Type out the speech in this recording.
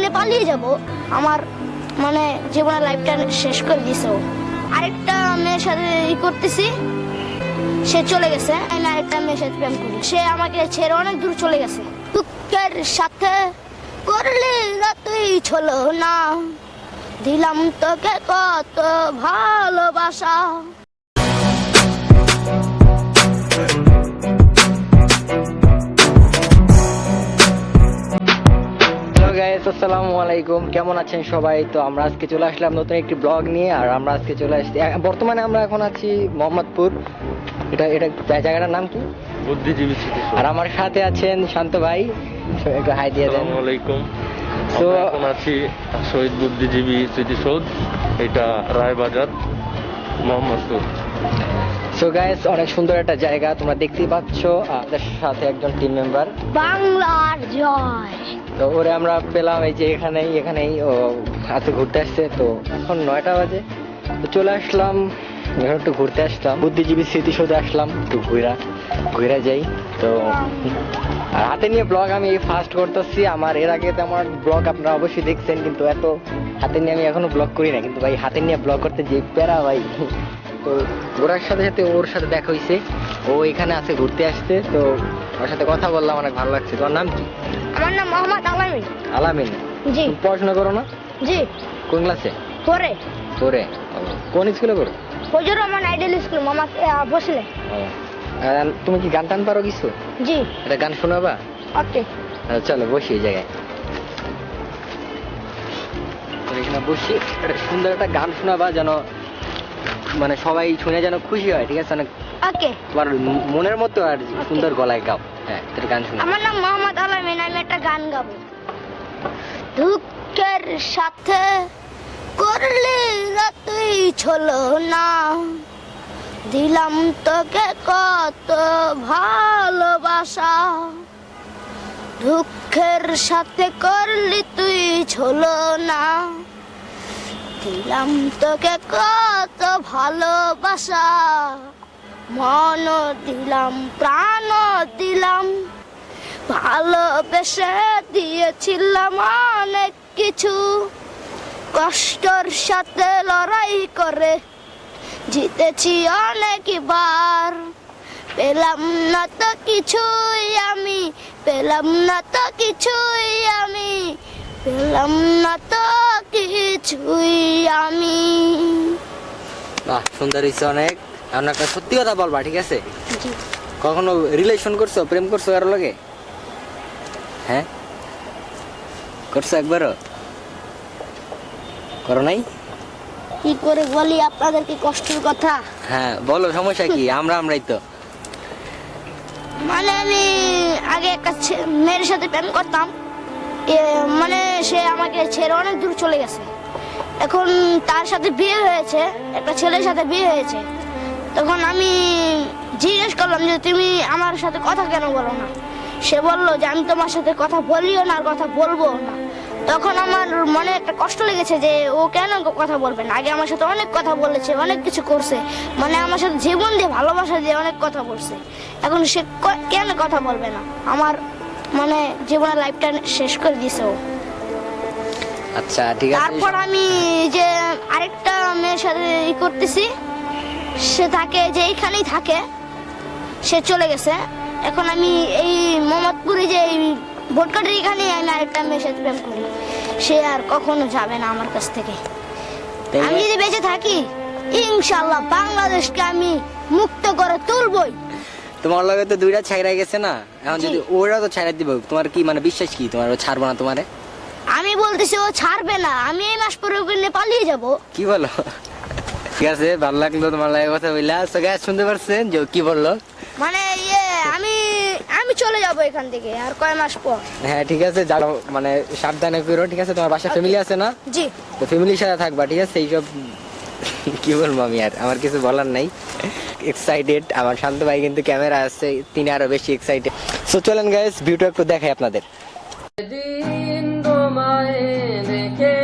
নিয়ে পালিয়ে যাব। আমার মানে জীবনের লাইফটা শেষ করে দিয়েছে। আরেকটা মেয়ের সাথে করতেছি, সে চলে গেছে। আমি আরেকটা মেয়ের সাথে প্রেম করি, সে আমাকে ছেড়ে অনেক দূর চলে গেছে। দুঃখের সাথে করলি না তুই ছলো না, দিলাম তোকে কত ভালোবাসা। আসসালামু আলাইকুম, কেমন আছেন সবাই? তো আমরা আজকে চলে আসলাম নতুন একটি ব্লগ নিয়ে। আর আমরা আজকে চলে আসছি, বর্তমানে আমরা এখন আছি মোহাম্মদপুর। এটা জায়গাটার নাম কি? বুদ্ধিজীবী স্মৃতিসৌধ। আর আমার সাথে আছেন শান্ত ভাই, একটু হাই দিয়ে দেন। আসসালামু আলাইকুম। তো আমরা এখন আছি শহীদ বুদ্ধিজীবী স্মৃতিসৌধ, এটা রায়বাজার, মোহাম্মদপুর। সো গাইস, অনেক সুন্দর একটা জায়গা, তোমরা দেখতেই পাচ্ছ। আমাদের সাথে একজন টিম মেম্বার, বাংলার জয়। তো ওরে আমরা পেলাম এই যে এখানেই ও হাতে ঘুরতে আসছে। তো এখন 9টা বাজে, তো চলে আসলাম এখন একটু ঘুরতে আসলাম, বুদ্ধিজীবী স্মৃতিসৌধে আসলাম একটু ঘুরা যাই। তো আর হাতে নিয়ে ব্লগ আমি ফার্স্ট করতেছি। আমার এর আগে তো আমার ব্লগ আপনারা অবশ্যই দেখছেন, কিন্তু এত হাতে নিয়ে আমি এখনো ব্লগ করি না। কিন্তু ভাই হাতে নিয়ে ব্লগ করতে যে প্যারা ভাই। তো ঘোরার সাথে সাথে ওর সাথে দেখা হয়েছে, ও এখানে আছে ঘুরতে আসছে। তো ওর সাথে কথা বললাম, অনেক ভালো লাগছে। তোমার নাম কি? আমার নাম মোহাম্মদ আলামিন। আলামিন? জি। তুমি পড়াশোনা করো না? জি। কোন ক্লাসে? পরে কোন স্কুলে পড়ো? ফজর রহমান আইডিয়াল স্কুল, মোহাম্মদ বসলে। আর তুমি কি গান টান পারো কিছু? জি। এটা গান শোনাবা? ওকে। চলো বসি এই জায়গায়, এখানে বসি। একটা সুন্দর একটা গান শোনাবা, যেন মানে সবাই শুনে যেন খুশি হয়, ঠিক আছে? অনেক ওকে। তোমার মনের মতো আর সুন্দর গলায় গাও। হ্যাঁ, তোর গান শোনা। আমার নাম মোহাম্মদ আলামিন, আমি একটা গান গাবো। দুঃখের সাথে করলি না তুই ছলো না, দিলাম তোকে কত ভালোবাসা। দুঃখের সাথে করলি তুই ছলো না, দিলাম তোকে কত ভালোবাসা। মন দিলাম, প্রাণ দিলাম, ভালোবেসে দিয়েছিলাম অনেক কিছু। কষ্টর সাথে লড়াই করে জিতেছি অনেকবার। পেলাম না তো কিছুই আমি, পেলাম না তো কিছুই আমি, পেলাম না তো কিছুই আমি। বাহ, সুন্দর হয়েছে অনেক। এখন একটা সত্যি কথা বলবা, ঠিক আছে? জি। কখনো রিলেশন করছো, প্রেম করছো কারোর লগে? হ্যাঁ, করছো একবারও? করো নাই? কি করে বলি আপনাদেরকে কষ্টের কথা? হ্যাঁ বলো, সমস্যা কি? আমরাই তো। মানে আমি আগে একটা মেয়ের সাথে প্রেম করতাম, মানে সে আমাকে ছেড়ে অনেক দূর চলে গেছে। এখন তার সাথে বিয়ে হয়েছে, একটা ছেলের সাথে বিয়ে হয়েছে। তখন আমি জিজ্ঞেস করলাম যে তুমি আমার সাথে কথা কেন বলো না? সে বললো যে আমি তোমার সাথে কথা বলিও না আর কথা বলবো না। তখন আমার মনে একটা কষ্ট লেগেছে যে ও কেন কথা বলবে না। আগে আমার সাথে অনেক কথা বলেছে, অনেক কিছু করছে, মানে আমার সাথে জীবন দিয়ে ভালোবাসা দিয়ে অনেক কথা বলছে। এখন সে কেন কথা বলবে না? আমার মানে জীবনের লাইফটা শেষ করে দিয়েছে ও। আচ্ছা ঠিক আছে। তারপর আমি যে আরেকটা মেয়ের সাথে করতেছি, সে থাকে যে এইখানেই থাকে, সে চলে গেছে। এখন আমি এই মোহাম্মদপুরে যে ভোটকাটির এখানে আমি আরেকটা মেয়ের সাথে প্রেম করি। সে আর কখনো যাবে না আমার কাছ থেকে। আমি যদি বেঁচে থাকি, ইনশাআল্লাহ বাংলাদেশকে আমি মুক্ত করে তুলবই। তোমার লগে তো দুইটা ছাইরা গেছে না, এখন যদি ওরা তো ছাইরা দিব, তোমার কি মানে বিশ্বাস কি তোমার ও ছাড়বো না তোমারে? আমি বলতেছি ও ছাড়বে না, আমি এই মাস পরে ওকে নিয়ে পালিয়ে যাব। কি বলো? ঠিক আছে, ভালো লাগলো তোমার লাগে কথা বললা। সো গাইস, শুনতে পারছেন যে কি বললো? মানে আমি চলে যাব এখান থেকে আর কয় মাস পর। হ্যাঁ ঠিক আছে, যাও, মানে সাবধানে করো, ঠিক আছে? তোমার বাসায় ফ্যামিলি আছে না? জি। তো ফ্যামিলির সাথে থাকবা, ঠিক আছে? এইসব কি বলবো আমি, আর আমার কিছু বলার নাই। এক্সাইটেড আমার শান্ত ভাই, কিন্তু ক্যামেরা আছে, তিনি আরো বেশি এক্সাইটেড। সো চলেন গাইস, ভিডিওটা একটু দেখাই আপনাদের। দিন তোমায় দেখে